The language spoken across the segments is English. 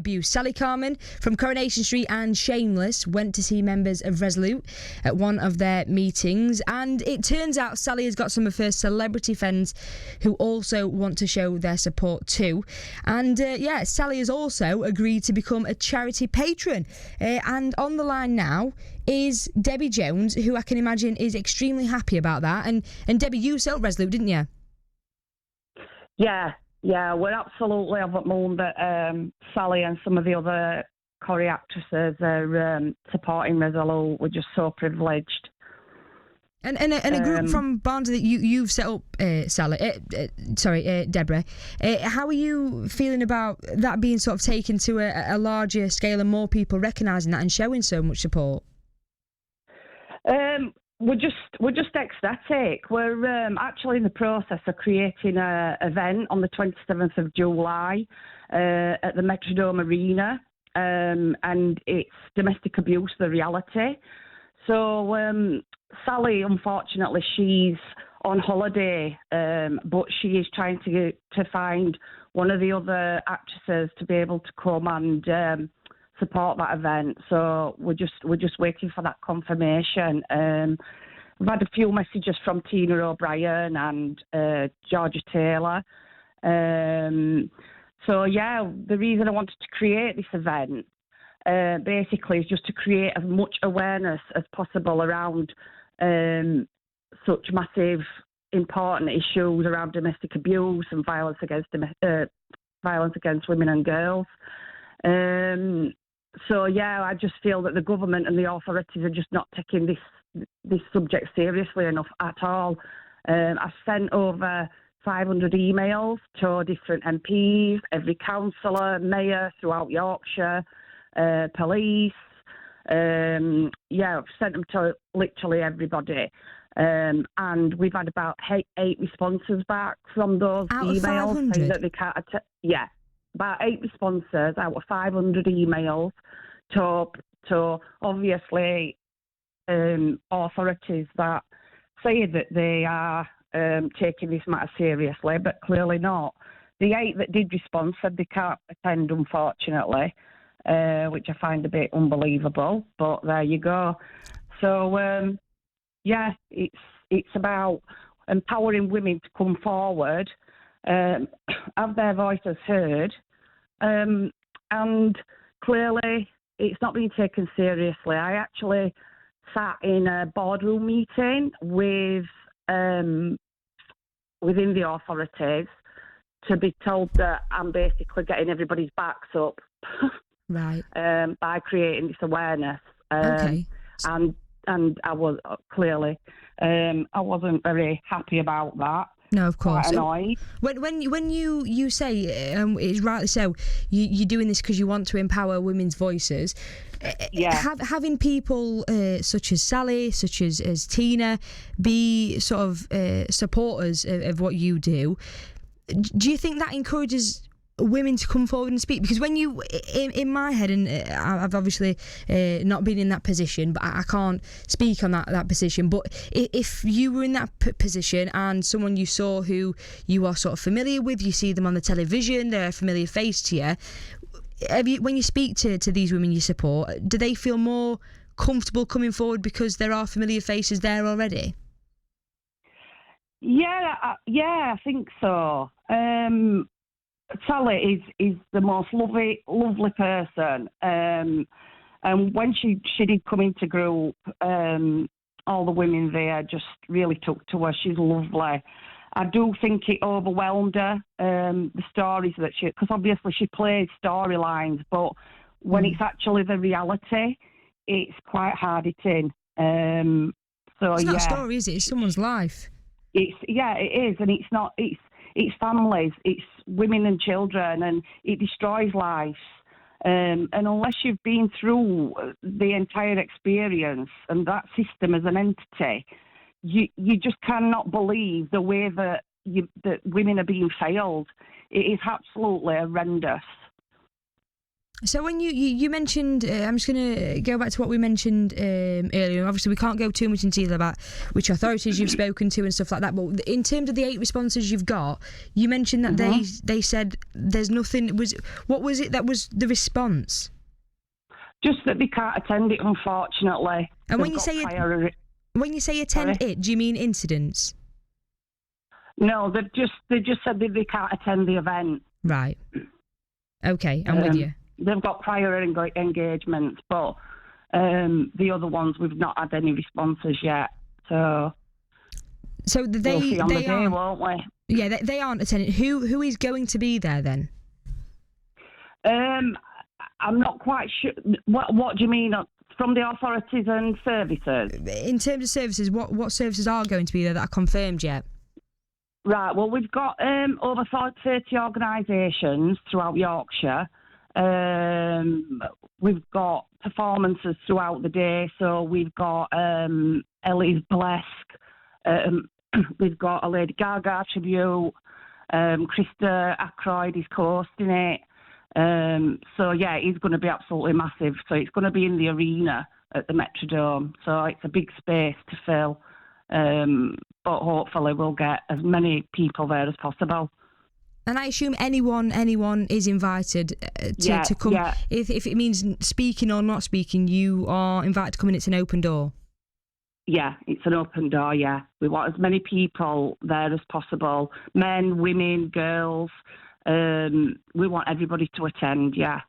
abuse. Sally Carman from Coronation Street and Shameless went to see members of Resolute at one of their meetings, and it turns out Sally has got some of her celebrity friends who also want to show their support too. And Sally has also agreed to become a charity patron. And on the line now is Debbie Jones, who I can imagine is extremely happy about that. And Debbie, you set up Resolute, didn't you? Yeah, we're absolutely over the moon that Sally and some of the other Corrie actresses are supporting Resolute. We're just so privileged. And a group from Barnsley that you've set up, Deborah. How are you feeling about that being sort of taken to a larger scale and more people recognising that and showing so much support? We're just ecstatic. We're actually in the process of creating an event on the 27th of July at the Metrodome Arena, and it's domestic abuse, the reality. So Sally, unfortunately, she's on holiday, but she is trying to find one of the other actresses to be able to come and support that event. So we're just waiting for that confirmation. We've had a few messages from Tina O'Brien and Georgia Taylor. The reason I wanted to create this event basically is just to create as much awareness as possible around such massive, important issues around domestic abuse and violence against women and girls. I just feel that the government and the authorities are just not taking this subject seriously enough at all. I've sent over 500 emails to different MPs, every councillor, mayor throughout Yorkshire, police. I've sent them to literally everybody. And we've had about eight responses back from those emails saying that they can't. About 8 responses out of 500 emails to obviously authorities that say that they are taking this matter seriously, but clearly not. The 8 that did respond said they can't attend, unfortunately, which I find a bit unbelievable, but there you go. So, it's about empowering women to come forward, have their voices heard, and clearly it's not being taken seriously. I actually sat in a boardroom meeting with within the authorities to be told that I'm basically getting everybody's backs up right. By creating this awareness. Okay. And I was clearly I wasn't very happy about that. No, of course. Quite annoyed. When you say it's rightly so, you're doing this because you want to empower women's voices. Having people such as Sally, such as Tina, be sort of supporters of what you do. Do you think that encourages women to come forward and speak? Because when you, in my head, and I've obviously not been in that position, but I can't speak on that position, but if you were in that position and someone you saw who you are sort of familiar with, you see them on the television, they're a familiar face to you, when you speak to these women you support, do they feel more comfortable coming forward because there are familiar faces there already? I think so. Sally is the most lovely person, and when she did come into group, all the women there just really took to her. She's lovely. I do think it overwhelmed her, the stories that because obviously she plays storylines, but when it's actually the reality, it's quite hard hitting. It's not a story, is it? It's someone's life. It is, and it's not. It's families, it's women and children, and it destroys lives. And unless you've been through the entire experience and that system as an entity, you just cannot believe the way that women are being failed. It is absolutely horrendous. So when you mentioned, I'm just going to go back to what we mentioned earlier. Obviously, we can't go too much into detail about which authorities you've spoken to and stuff like that. But in terms of the 8 responses you've got, you mentioned that they said there's nothing. What was it that was the response? Just that they can't attend it, unfortunately. And when you say attend it, do you mean incidents? No, they've just said that they can't attend the event. Right. Okay, I'm with you. They've got prior engagements, but the other ones we've not had any responses yet. So they we'll see on the day, won't we? Yeah, they aren't attending. Who is going to be there then? I'm not quite sure. What do you mean from the authorities and services? In terms of services, what services are going to be there that are confirmed yet? Right. Well, we've got over 30 organisations throughout Yorkshire. We've got performances throughout the day. So we've got Ellie's Blesk. We've got a Lady Gaga tribute. Krista Ackroyd is co-hosting it. So yeah, it's going to be absolutely massive. So it's going to be in the arena at the Metrodome. So it's a big space to fill. But hopefully we'll get as many people there as possible. And I assume anyone is invited to come. Yeah. If it means speaking or not speaking, you are invited to come in. It's an open door. Yeah, it's an open door, yeah. We want as many people there as possible. Men, women, girls. We want everybody to attend, yeah.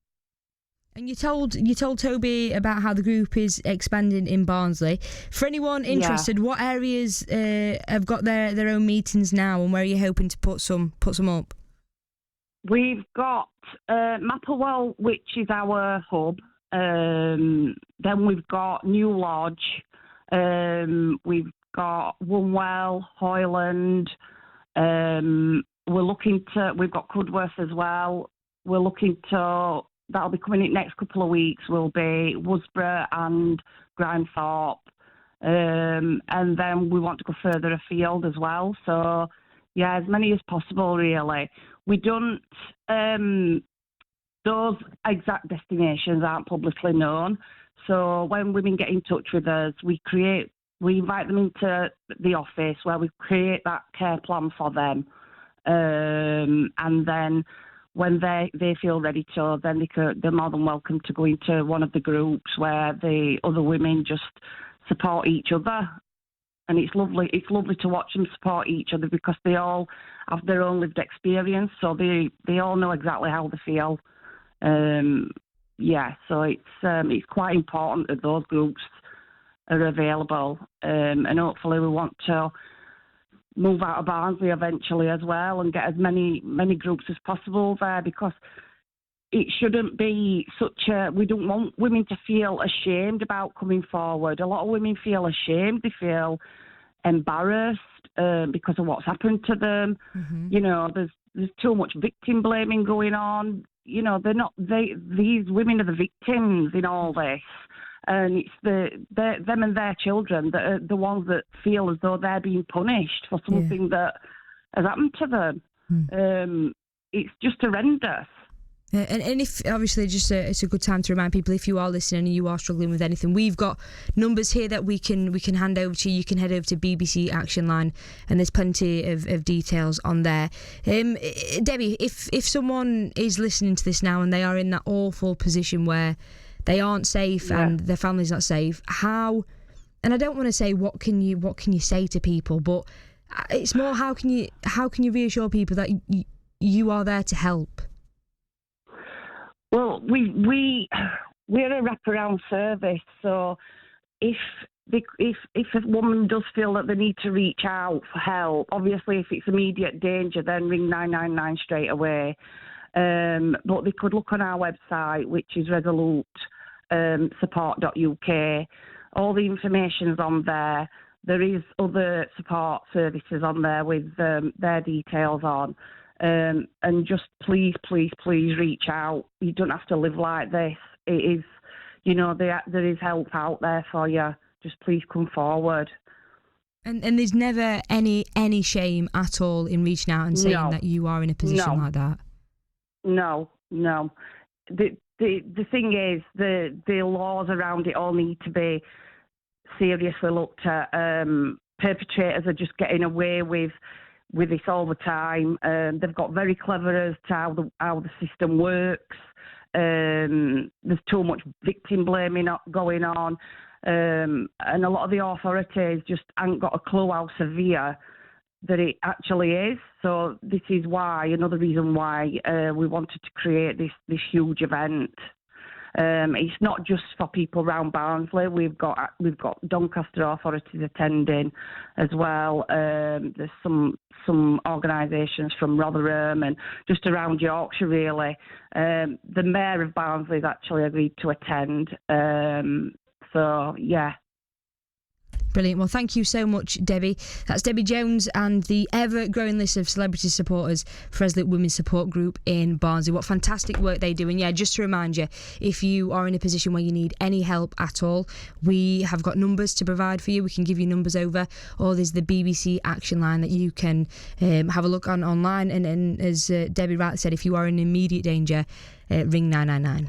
And you told Toby about how the group is expanding in Barnsley. For anyone interested, what areas have got their own meetings now, and where are you hoping to put some up? We've got Mapplewell, which is our hub. Then we've got New Lodge. We've got Woonwell, Hoyland. We've got Cudworth as well. We're looking to. That'll be coming in next couple of weeks. Will be Worsborough and Grindthorpe, and then we want to go further afield as well. So, yeah, as many as possible. Really, we don't. Those exact destinations aren't publicly known. So when women get in touch with us, we invite them into the office where we create that care plan for them, and then. When they feel ready to, then they're more than welcome to go into one of the groups where the other women just support each other. And it's lovely to watch them support each other because they all have their own lived experience, so they all know exactly how they feel. So it's quite important that those groups are available, and hopefully we want to move out of Barnsley eventually as well and get as many groups as possible there, because it shouldn't be we don't want women to feel ashamed about coming forward. A lot of women feel ashamed, they feel embarrassed because of what's happened to them. Mm-hmm. You know, there's too much victim blaming going on. You know, these women are the victims in all this. And it's them and their children that are the ones that feel as though they're being punished for something that has happened to them. It's just horrendous. And if obviously, it's a good time to remind people, if you are listening and you are struggling with anything, we've got numbers here that we can hand over to you. You can head over to BBC Action Line, and there's plenty of details on there. Debbie, if someone is listening to this now and they are in that awful position where they aren't safe and their family's not safe, how? And I don't want to say what can you say to people, but it's more how can you reassure people that you are there to help? Well, we're a wraparound service, so if a woman does feel that they need to reach out for help, obviously if it's immediate danger, then ring 999 straight away. But they could look on our website, which is resolute.support.uk. All the information's on there. There is other support services on there with their details on. And just please reach out. You don't have to live like this. It is, there is help out there for you. Just please come forward. And there's never any shame at all in reaching out and saying that you are in a position like that. No. the thing is, the laws around it all need to be seriously looked at. Perpetrators are just getting away with this all the time. They've got very clever as to how the system works. There's too much victim blaming going on. And a lot of the authorities just haven't got a clue how severe that it actually is. So this is why, another reason why we wanted to create this huge event. It's not just for people around Barnsley. We've got Doncaster authorities attending as well. There's some organisations from Rotherham and just around Yorkshire really. The Mayor of Barnsley has actually agreed to attend. So yeah. Brilliant. Well, thank you so much, Debbie. That's Debbie Jones and the ever-growing list of celebrity supporters for Eslitt Women's Support Group in Barnsley. What fantastic work they do. And yeah, just to remind you, if you are in a position where you need any help at all, we have got numbers to provide for you. We can give you numbers over, or there's the BBC Action Line that you can have a look on online. And as Debbie rightly said, if you are in immediate danger, ring 999.